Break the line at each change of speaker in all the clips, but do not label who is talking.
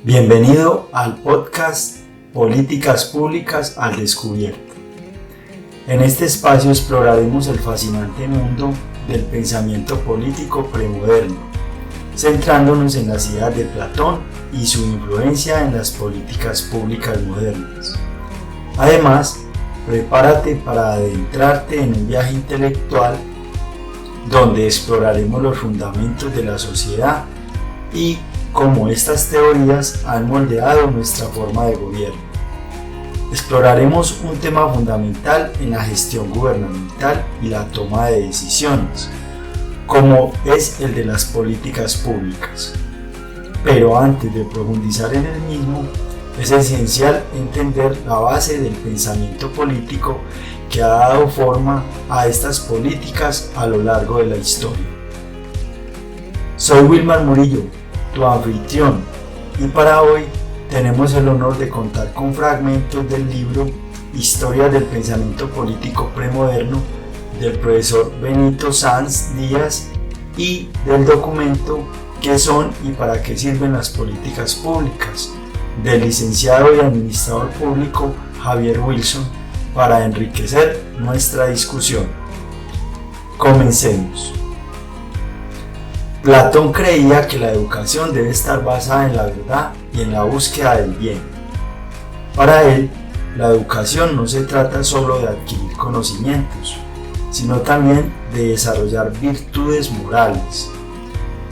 Bienvenido al podcast Políticas Públicas al Descubierto. En este espacio exploraremos el fascinante mundo del pensamiento político premoderno, centrándonos en las ideas de Platón y su influencia en las políticas públicas modernas. Además, prepárate para adentrarte en un viaje intelectual donde exploraremos los fundamentos de la sociedad y cómo estas teorías han moldeado nuestra forma de gobierno. Exploraremos un tema fundamental en la gestión gubernamental y la toma de decisiones, como es el de las políticas públicas. Pero antes de profundizar en el mismo, es esencial entender la base del pensamiento político que ha dado forma a estas políticas a lo largo de la historia. Soy Wilmar Murillo, tu anfitrión, y para hoy tenemos el honor de contar con fragmentos del libro Historia del Pensamiento Político Premoderno del profesor Benito Sanz Díaz y del documento ¿Qué son y para qué sirven las políticas públicas?, del licenciado y administrador público Javier Wilson, para enriquecer nuestra discusión. Comencemos. Platón creía que la educación debe estar basada en la verdad y en la búsqueda del bien. Para él, la educación no se trata solo de adquirir conocimientos, sino también de desarrollar virtudes morales.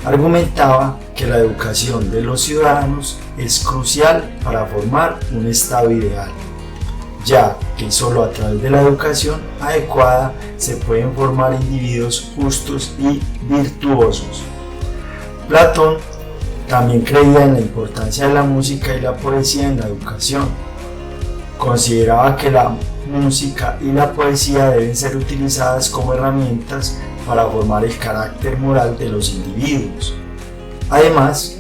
Argumentaba que la educación de los ciudadanos es crucial para formar un estado ideal, ya que solo a través de la educación adecuada se pueden formar individuos justos y virtuosos. Platón también creía en la importancia de la música y la poesía en la educación. Consideraba que la música y la poesía deben ser utilizadas como herramientas para formar el carácter moral de los individuos. Además,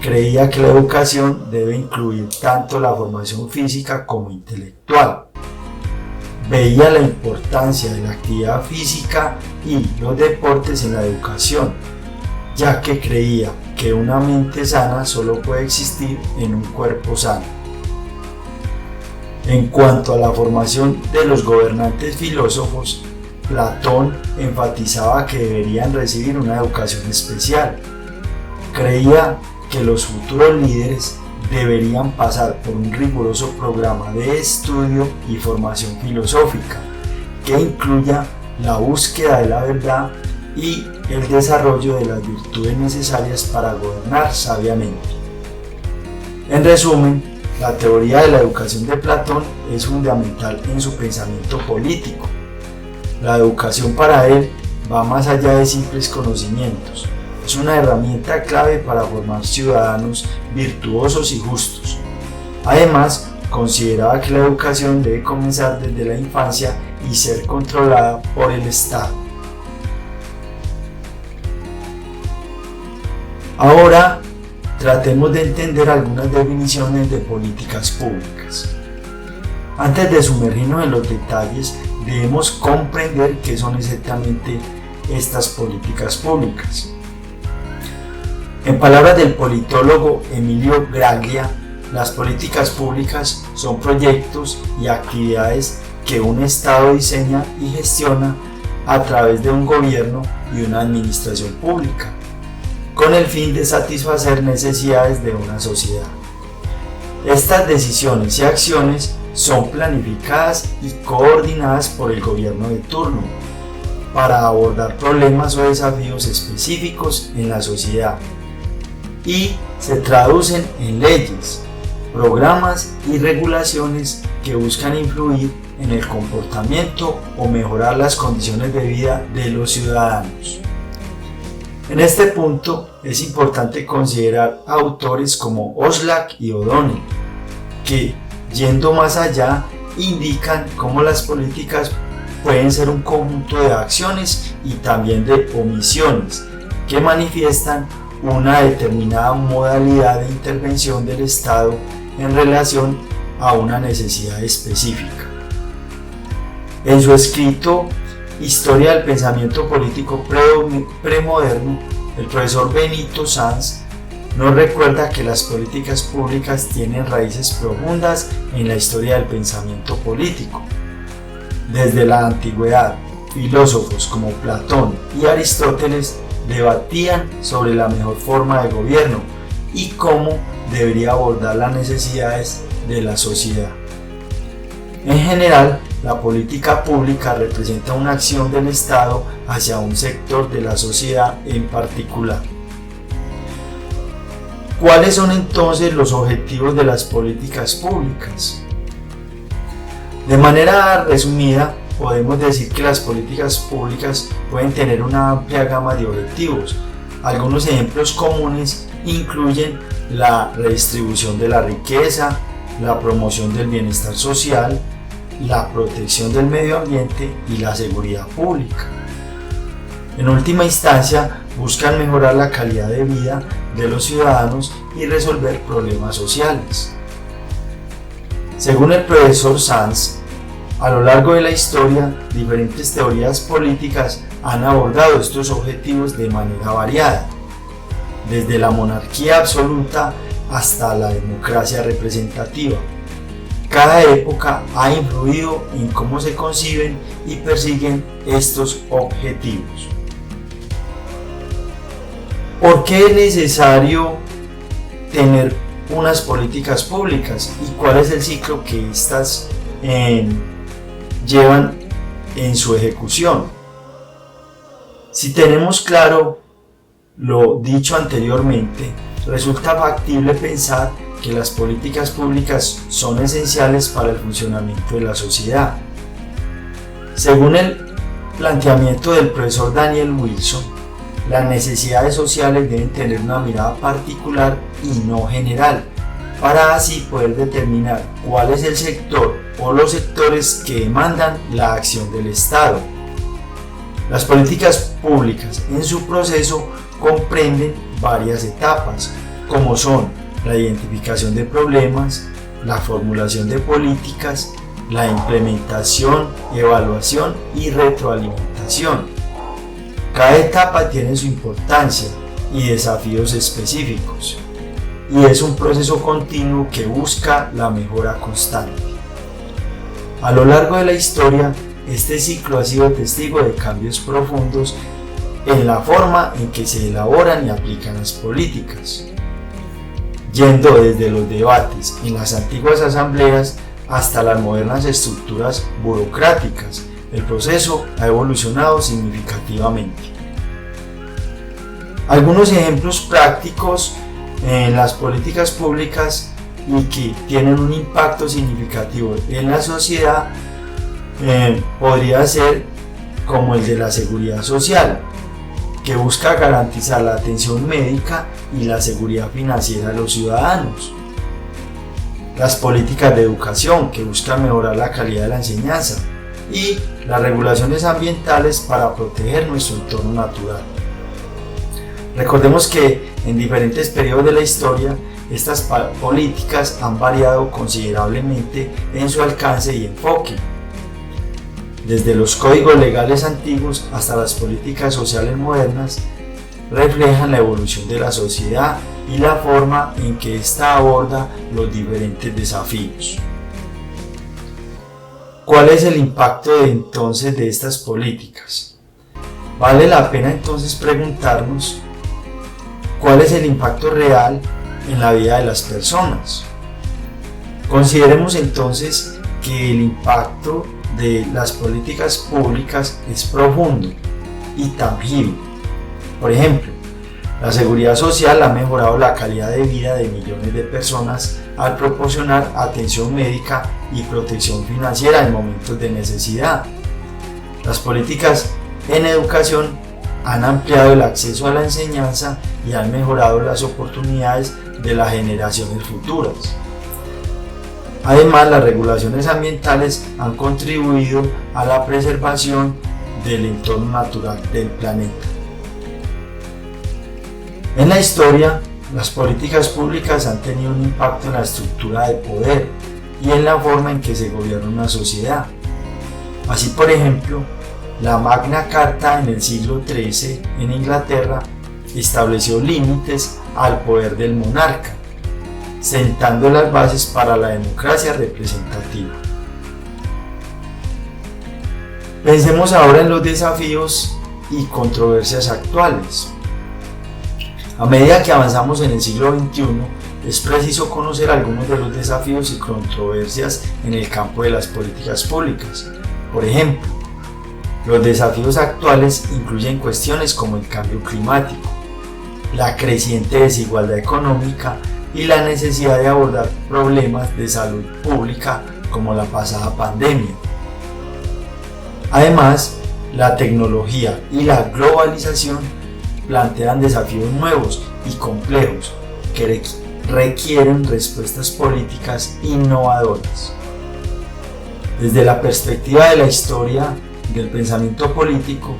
creía que la educación debe incluir tanto la formación física como intelectual. Veía la importancia de la actividad física y los deportes en la educación, ya que creía que una mente sana solo puede existir en un cuerpo sano. En cuanto a la formación de los gobernantes filósofos, Platón enfatizaba que deberían recibir una educación especial. Creía que los futuros líderes deberían pasar por un riguroso programa de estudio y formación filosófica que incluya la búsqueda de la verdad y el desarrollo de las virtudes necesarias para gobernar sabiamente. En resumen, la teoría de la educación de Platón es fundamental en su pensamiento político. La educación para él va más allá de simples conocimientos. Es una herramienta clave para formar ciudadanos virtuosos y justos. Además, consideraba que la educación debe comenzar desde la infancia y ser controlada por el Estado. Ahora, tratemos de entender algunas definiciones de políticas públicas. Antes de sumergirnos en los detalles, debemos comprender qué son exactamente estas políticas públicas. En palabras del politólogo Emilio Graglia, las políticas públicas son proyectos y actividades que un Estado diseña y gestiona a través de un gobierno y una administración pública, con el fin de satisfacer necesidades de una sociedad. Estas decisiones y acciones son planificadas y coordinadas por el gobierno de turno para abordar problemas o desafíos específicos en la sociedad y se traducen en leyes, programas y regulaciones que buscan influir en el comportamiento o mejorar las condiciones de vida de los ciudadanos. En este punto es importante considerar autores como Oslac y O'Donnell, que, yendo más allá, indican cómo las políticas pueden ser un conjunto de acciones y también de omisiones que manifiestan una determinada modalidad de intervención del Estado en relación a una necesidad específica. En su escrito Historia del Pensamiento Político Premoderno, el profesor Benito Sanz nos recuerda que las políticas públicas tienen raíces profundas en la historia del pensamiento político. Desde la antigüedad, filósofos como Platón y Aristóteles debatían sobre la mejor forma de gobierno y cómo debería abordar las necesidades de la sociedad. En general, la política pública representa una acción del Estado hacia un sector de la sociedad en particular. ¿Cuáles son entonces los objetivos de las políticas públicas? De manera resumida, podemos decir que las políticas públicas pueden tener una amplia gama de objetivos. Algunos ejemplos comunes incluyen la redistribución de la riqueza, la promoción del bienestar social, la protección del medio ambiente y la seguridad pública. En última instancia, buscan mejorar la calidad de vida de los ciudadanos y resolver problemas sociales. Según el profesor Sanz, a lo largo de la historia, diferentes teorías políticas han abordado estos objetivos de manera variada, desde la monarquía absoluta hasta la democracia representativa. Cada época ha influido en cómo se conciben y persiguen estos objetivos. ¿Por qué es necesario tener unas políticas públicas y cuál es el ciclo que éstas llevan en su ejecución? Si tenemos claro lo dicho anteriormente, resulta factible pensar que las políticas públicas son esenciales para el funcionamiento de la sociedad. Según el planteamiento del profesor Daniel Wilson, las necesidades sociales deben tener una mirada particular y no general, para así poder determinar cuál es el sector o los sectores que demandan la acción del Estado. Las políticas públicas en su proceso comprenden varias etapas, como son la identificación de problemas, la formulación de políticas, la implementación, evaluación y retroalimentación. Cada etapa tiene su importancia y desafíos específicos, y es un proceso continuo que busca la mejora constante. A lo largo de la historia, este ciclo ha sido testigo de cambios profundos en la forma en que se elaboran y aplican las políticas, yendo desde los debates en las antiguas asambleas hasta las modernas estructuras burocráticas. El proceso ha evolucionado significativamente. Algunos ejemplos prácticos en las políticas públicas y que tienen un impacto significativo en la sociedad podría ser como el de la seguridad social, que busca garantizar la atención médica y la seguridad financiera de los ciudadanos. Las políticas de educación, que buscan mejorar la calidad de la enseñanza, y las regulaciones ambientales para proteger nuestro entorno natural. Recordemos que en diferentes periodos de la historia, estas políticas han variado considerablemente en su alcance y enfoque. Desde los códigos legales antiguos hasta las políticas sociales modernas, reflejan la evolución de la sociedad y la forma en que ésta aborda los diferentes desafíos. ¿Cuál es el impacto entonces de estas políticas? Vale la pena entonces preguntarnos cuál es el impacto real en la vida de las personas. Consideremos entonces que el impacto de las políticas públicas es profundo y tangible. Por ejemplo, la seguridad social ha mejorado la calidad de vida de millones de personas al proporcionar atención médica y protección financiera en momentos de necesidad. Las políticas en educación han ampliado el acceso a la enseñanza y han mejorado las oportunidades de las generaciones futuras. Además, las regulaciones ambientales han contribuido a la preservación del entorno natural del planeta. En la historia, las políticas públicas han tenido un impacto en la estructura de poder y en la forma en que se gobierna una sociedad. Así, por ejemplo, la Magna Carta en el siglo XIII en Inglaterra estableció límites al poder del monarca, sentando las bases para la democracia representativa. Pensemos ahora en los desafíos y controversias actuales. A medida que avanzamos en el siglo XXI, es preciso conocer algunos de los desafíos y controversias en el campo de las políticas públicas. Por ejemplo, los desafíos actuales incluyen cuestiones como el cambio climático, la creciente desigualdad económica y la necesidad de abordar problemas de salud pública como la pasada pandemia. Además, la tecnología y la globalización plantean desafíos nuevos y complejos que requieren respuestas políticas innovadoras. Desde la perspectiva de la historia del pensamiento político,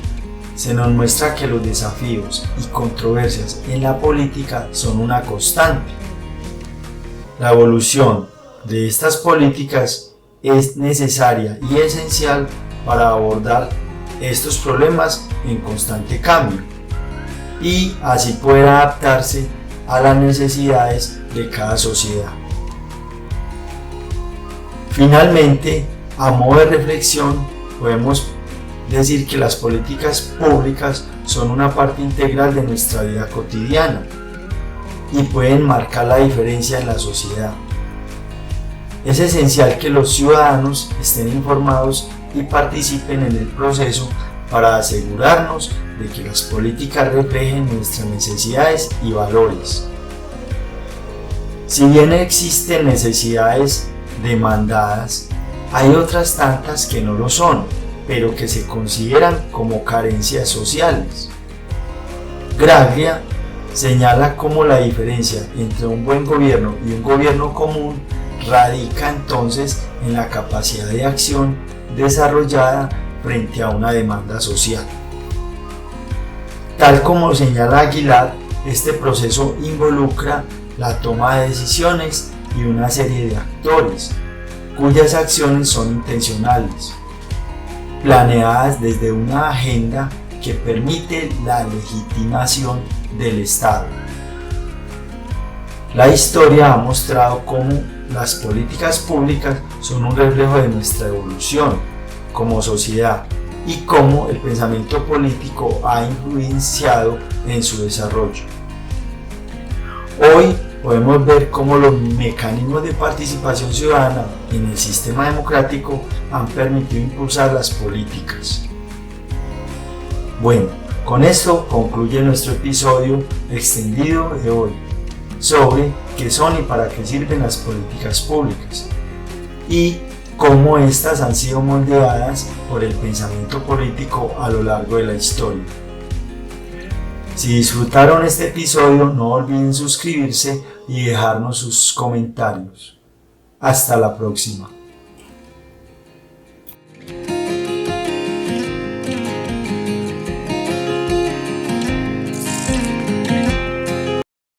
se nos muestra que los desafíos y controversias en la política son una constante. La evolución de estas políticas es necesaria y esencial para abordar estos problemas en constante cambio y así poder adaptarse a las necesidades de cada sociedad. Finalmente, a modo de reflexión, podemos decir que las políticas públicas son una parte integral de nuestra vida cotidiana y pueden marcar la diferencia en la sociedad. Es esencial que los ciudadanos estén informados y participen en el proceso para asegurarnos de que las políticas reflejen nuestras necesidades y valores. Si bien existen necesidades demandadas, hay otras tantas que no lo son, pero que se consideran como carencias sociales. Graglia señala cómo la diferencia entre un buen gobierno y un gobierno común radica entonces en la capacidad de acción desarrollada frente a una demanda social. Tal como señala Aguilar, este proceso involucra la toma de decisiones y una serie de actores, cuyas acciones son intencionales, planeadas desde una agenda que permite la legitimación del Estado. La historia ha mostrado cómo las políticas públicas son un reflejo de nuestra evolución como sociedad y cómo el pensamiento político ha influenciado en su desarrollo. Hoy podemos ver cómo los mecanismos de participación ciudadana en el sistema democrático han permitido impulsar las políticas. Bueno, con esto concluye nuestro episodio extendido de hoy sobre qué son y para qué sirven las políticas públicas y cómo éstas han sido moldeadas por el pensamiento político a lo largo de la historia. Si disfrutaron este episodio, no olviden suscribirse y dejarnos sus comentarios. Hasta la próxima.